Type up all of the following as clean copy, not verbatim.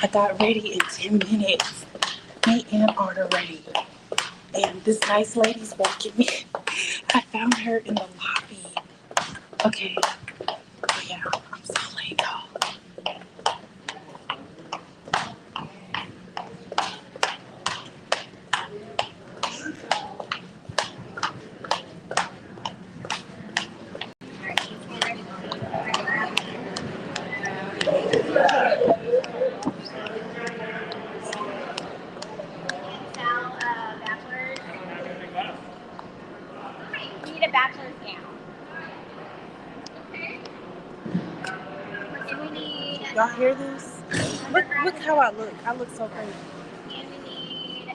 I got ready in 10 minutes. Me and Art are ready. And this nice lady's walking me. I found her in the lobby. Okay. Oh, yeah. I'm so late, y'all. We need a bachelor's gown. And we need. Y'all hear this? Look how I look. I look so crazy. And we need.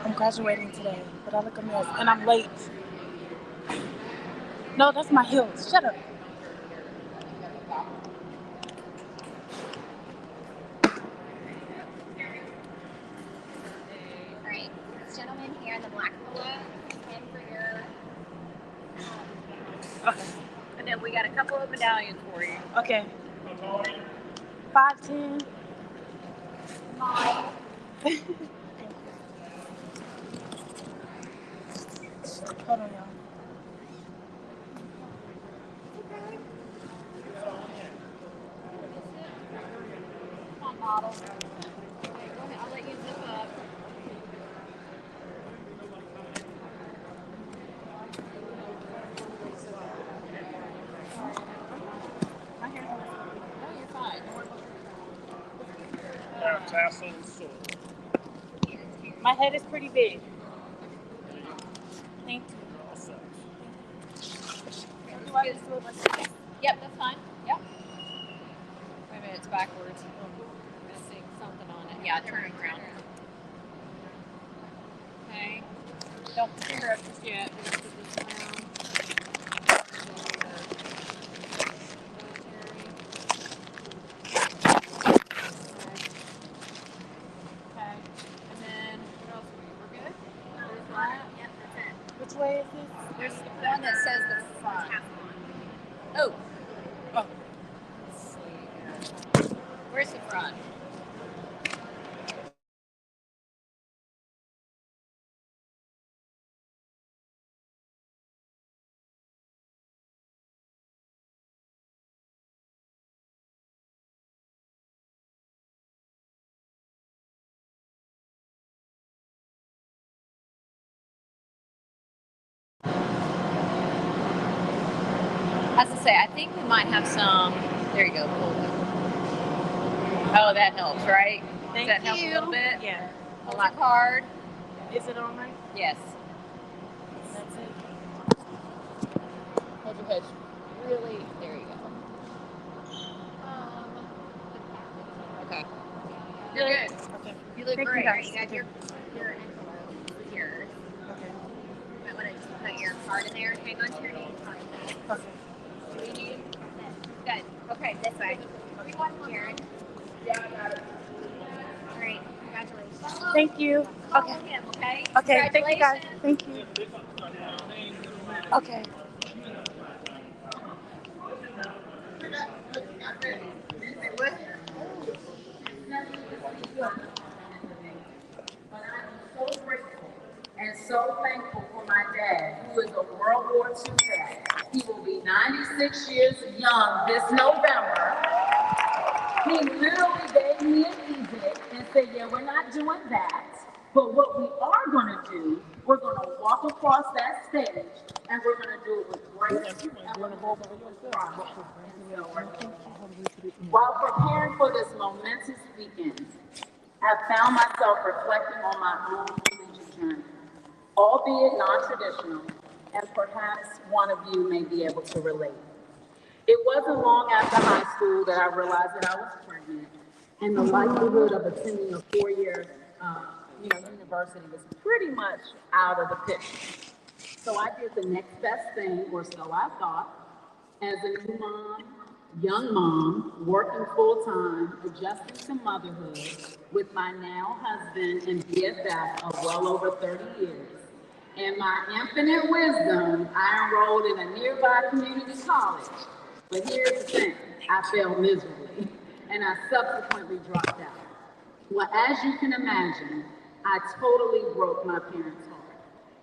I'm graduating today, but I look a mess. And I'm late. No, that's my heels. Shut up. All right, this gentleman here in the black polo, and for your. Okay. And then we got a couple of medallions for you. Okay. 5'10". Mine. Hold on, y'all. Come on, model. Okay, go ahead. I'll let you zip up. My hair's messed No, you're fine. Tassels. up. My head is pretty big. Thank you. Do I just do it like this? Yep, that's fine. Yep. Wait a minute, it's backwards. Missing something on it. Yeah, turn it around. Okay. Don't put your hair up just yet. We're gonna put this around. Okay. And then what else were you? We're good? There's that. Yep, that's it. Which way is this? There's the one that says the front. Oh. Oh. Let's see. Where's the front? As I say, I think we might have some. There you go. Cool. Oh, that helps, right? Thank Does that help you. a little bit? Yeah. Hold your card. Is it on right? Yes. That's it. Hold your head really. There you go. Okay. You're good. Okay. You look Thank you, great. guys. You got your envelope. This is yours. Okay. You might want to just put your card in there. Hang on to your name card. Okay. Do you need Good. Okay, this way. Karen. All right, congratulations. Thank you. Follow Okay. him, okay? Okay. Thank you, guys. Congratulations. Thank you. Okay. And so thankful for my dad, who is a World War II vet. He will be 96 years young this November. He literally gave me an edict and said, yeah, we're not doing that. But what we are going to do, we're going to walk across that stage and we're going to do it with grace and we're going to do it with pride. While preparing for this momentous weekend, I found myself reflecting on my own collegiate journey, albeit non-traditional, and perhaps one of you may be able to relate. It wasn't long after high school that I realized that I was pregnant, and the likelihood of attending a four-year, university was pretty much out of the picture. So I did the next best thing, or so I thought, as a new mom, young mom, working full-time, adjusting to motherhood with my now husband and BFF of well over 30 years. In my infinite wisdom, I enrolled in a nearby community college. But here's the thing, I failed miserably, and I subsequently dropped out. Well, as you can imagine, I totally broke my parents' heart,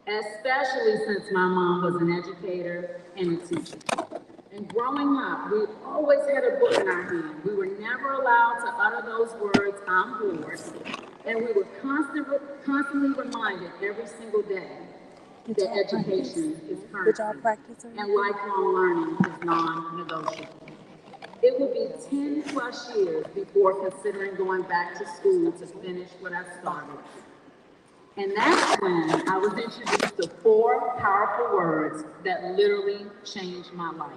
especially since my mom was an educator and a teacher. And growing up, we always had a book in our hand. We were never allowed to utter those words, "I'm bored," and we were constantly reminded every single day that education is currency and lifelong learning is non-negotiable. It would be 10 plus years before considering going back to school to finish what I started. And that's when I was introduced to 4 powerful words that literally changed my life.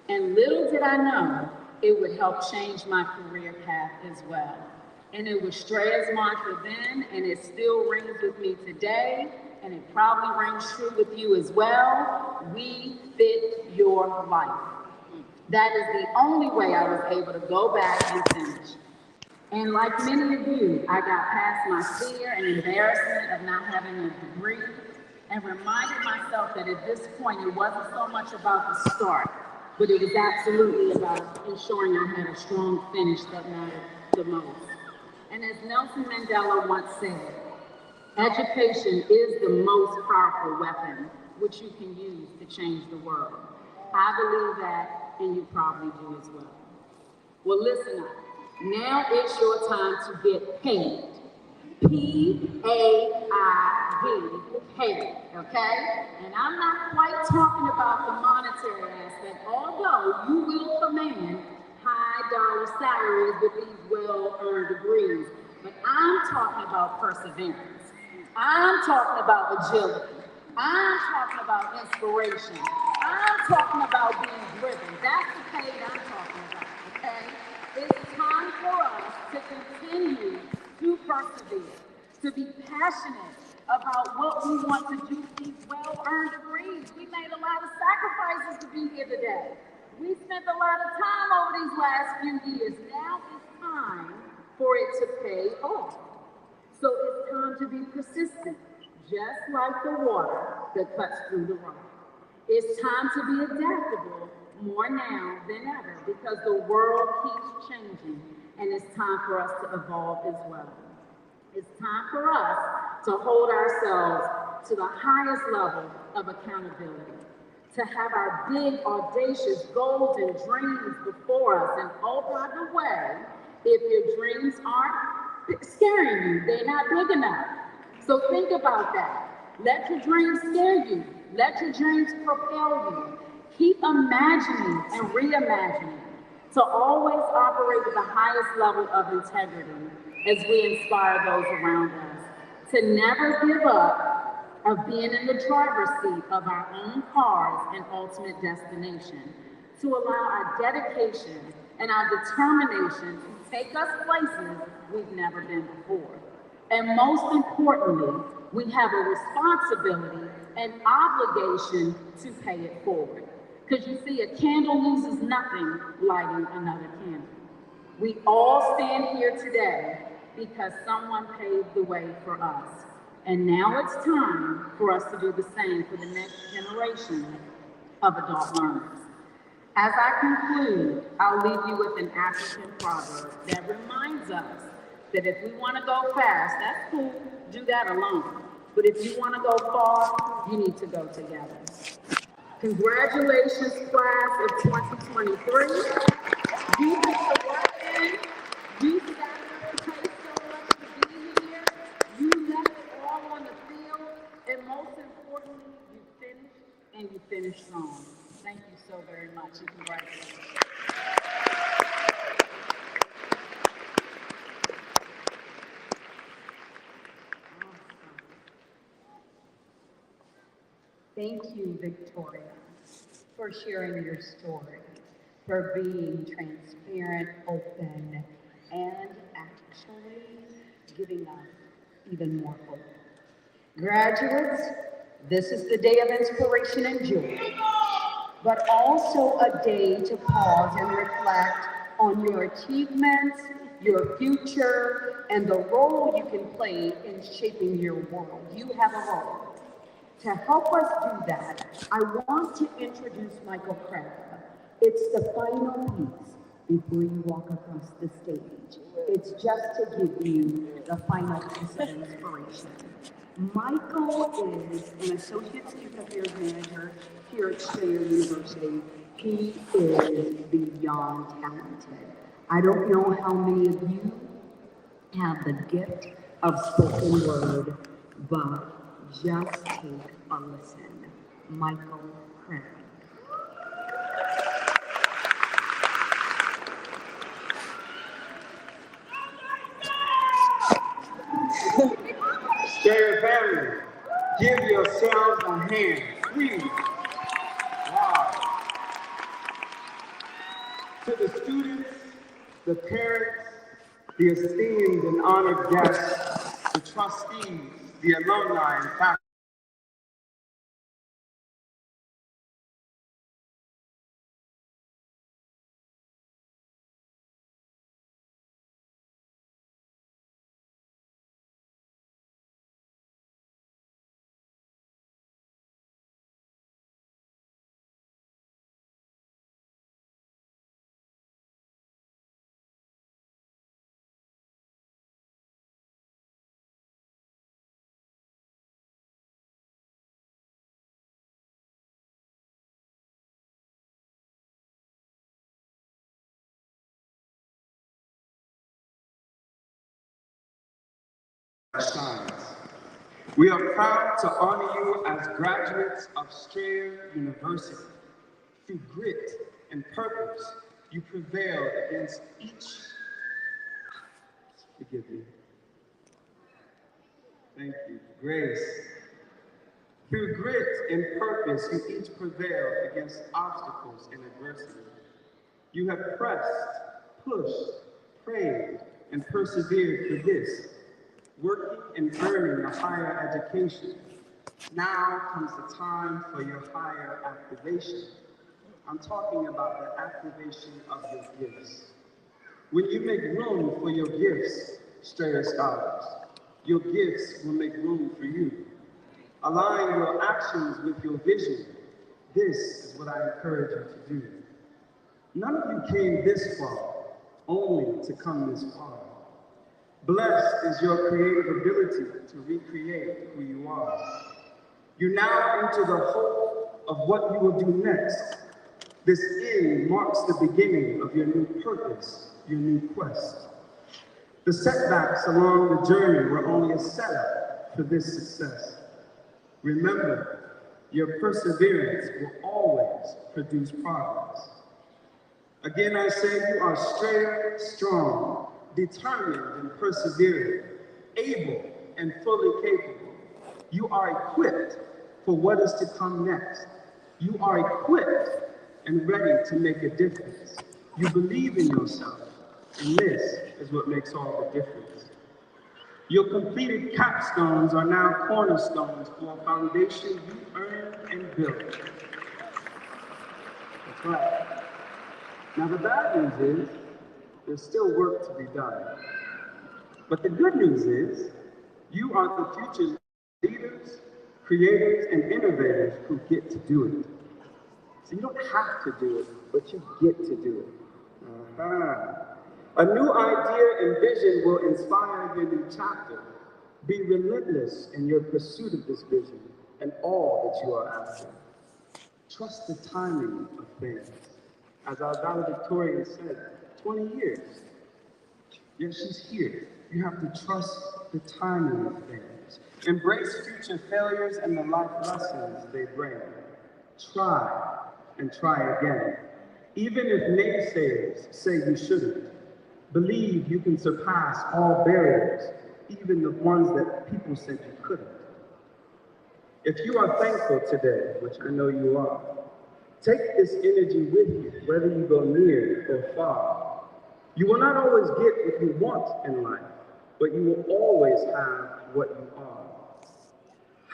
And little did I know, it would help change my career path as well. And it was Strea's mantra then, and it still rings with me today, and it probably rings true with you as well. We fit your life. That is the only way I was able to go back and finish. And like many of you, I got past my fear and embarrassment of not having a degree and reminded myself that at this point, it wasn't so much about the start, but it was absolutely about ensuring I had a strong finish that mattered the most. And as Nelson Mandela once said, education is the most powerful weapon which you can use to change the world. I believe that, and you probably do as well. Well, listen up. Now it's your time to get paid. P-A-I-D, paid, okay? And I'm not quite talking about the monetary aspect, although you will command high dollar salaries with these well-earned degrees. But I'm talking about perseverance. I'm talking about agility. I'm talking about inspiration. I'm talking about being driven. That's the pay I'm talking about, okay? It's time for us to continue to persevere, to be passionate about what we want to do with these well-earned degrees. We made a lot of sacrifices to be here today. We spent a lot of time over these last few years. Now it's time for it to pay off. So it's time to be persistent, just like the water that cuts through the rock. It's time to be adaptable more now than ever because the world keeps changing and it's time for us to evolve as well. It's time for us to hold ourselves to the highest level of accountability, to have our big, audacious goals and dreams before us. And oh, by the way, if your dreams aren't scaring you, they're not big enough. So think about that. Let your dreams scare you. Let your dreams propel you. Keep imagining and reimagining to always operate at the highest level of integrity as we inspire those around us. To never give up of being in the driver's seat of our own cars and ultimate destination. To allow our dedication and our determination to take us places we've never been before. And most importantly, we have a responsibility and obligation to pay it forward. Because you see, a candle loses nothing lighting another candle. We all stand here today because someone paved the way for us. And now it's time for us to do the same for the next generation of adult learners. As I conclude, I'll leave you with an African proverb that reminds us that if we want to go fast, that's cool, do that alone. But if you want to go far, you need to go together. Congratulations, class of 2023. You put the work in, you sacrificed so much to be here, you left it all on the field, and most importantly, you finished, and you finished strong. Thank you so very much, and congratulations. Thank you, Victoria, for sharing your story, for being transparent, open, and actually giving us even more hope. Graduates, this is the day of inspiration and joy, but also a day to pause and reflect on your achievements, your future, and the role you can play in shaping your world. You have a role. To help us do that, I want to introduce Michael Kraft. It's the final piece. before you walk across the stage. It's just to give you the final piece of inspiration. Michael is an Associate Student Affairs Manager here at Strayer University. He is beyond talented. I don't know how many of you have the gift of spoken word, but just take a listen. Michael Craig. Strayer family, give yourselves a hand, please. Wow. To the students, the parents, the esteemed and honored guests, the trustees, the alumni and faculty, shines. We are proud to honor you as graduates of Strayer University. Through grit and purpose, you prevailed against each. Forgive me. Thank you. Grace. Through grit and purpose, you each prevailed against obstacles and adversity. You have pressed, pushed, prayed, and persevered for this, working and earning a higher education. Now comes the time for your higher activation. I'm talking about the activation of your gifts. When you make room for your gifts, Strayer scholars, your gifts will make room for you. Align your actions with your vision. This is what I encourage you to do. None of you came this far only to come this far. Blessed is your creative ability to recreate who you are. You now enter the hope of what you will do next. This end marks the beginning of your new purpose, your new quest. The setbacks along the journey were only a setup for this success. Remember, your perseverance will always produce progress. Again, I say you are Strayer strong, determined and persevering, able and fully capable. You are equipped for what is to come next. You are equipped and ready to make a difference. You believe in yourself, and this is what makes all the difference. Your completed capstones are now cornerstones for a foundation you earned and built. That's right. Now the bad news is, there's still work to be done. But the good news is, you are the future leaders, creators, and innovators who get to do it. So you don't have to do it, but you get to do it. A new idea and vision will inspire your new chapter. Be relentless in your pursuit of this vision and all that you are after. Trust the timing of things. As our valedictorian said, 20 years. Yet she's here. You have to trust the timing of things. Embrace future failures and the life lessons they bring. Try and try again. Even if naysayers say you shouldn't, believe you can surpass all barriers, even the ones that people said you couldn't. If you are thankful today, which I know you are, take this energy with you, whether you go near or far. You will not always get what you want in life, but you will always have what you are.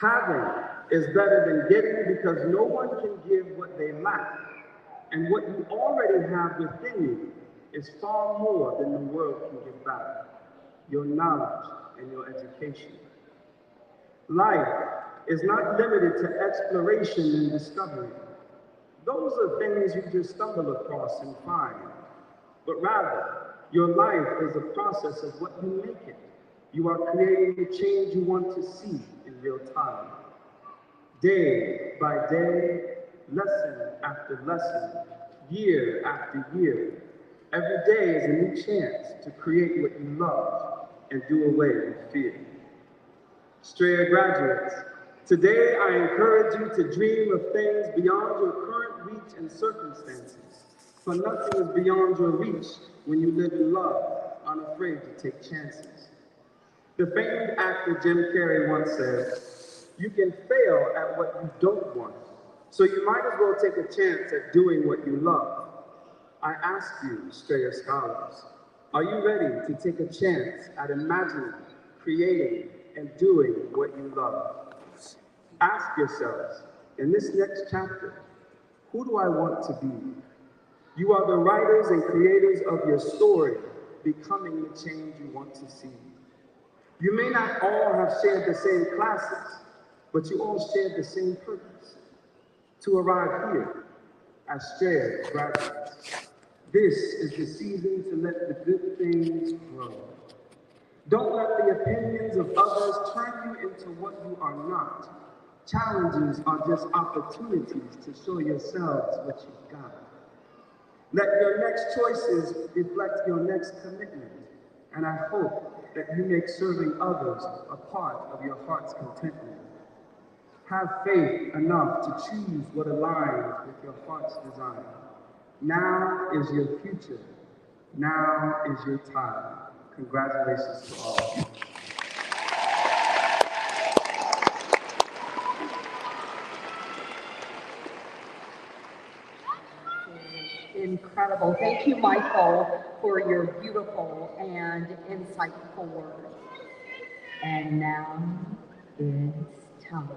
Having is better than getting because no one can give what they lack. And what you already have within you is far more than the world can give back. Your knowledge and your education. Life is not limited to exploration and discovery. Those are things you just stumble across and find. but rather, your life is a process of what you make it. You are creating the change you want to see in real time. Day by day, lesson after lesson, year after year, every day is a new chance to create what you love and do away with fear. Strayer graduates, today I encourage you to dream of things beyond your current reach and circumstances, for nothing is beyond your reach when you live in love, unafraid to take chances. The famed actor Jim Carrey once said, "You can fail at what you don't want, so you might as well take a chance at doing what you love." I ask you, Strayer scholars, are you ready to take a chance at imagining, creating, and doing what you love? Ask yourselves, in this next chapter, who do I want to be? You are the writers and creators of your story, becoming the change you want to see. You may not all have shared the same classes, but you all shared the same purpose, to arrive here as Strayer graduates. This is the season to let the good things grow. Don't let the opinions of others turn you into what you are not. Challenges are just opportunities to show yourselves what you've got. Let your next choices reflect your next commitment, and I hope that you make serving others a part of your heart's contentment. Have faith enough to choose what aligns with your heart's desire. Now is your future. Now is your time. Congratulations to all. Incredible. Thank you, Michael, for your beautiful and insightful words. And now it's time.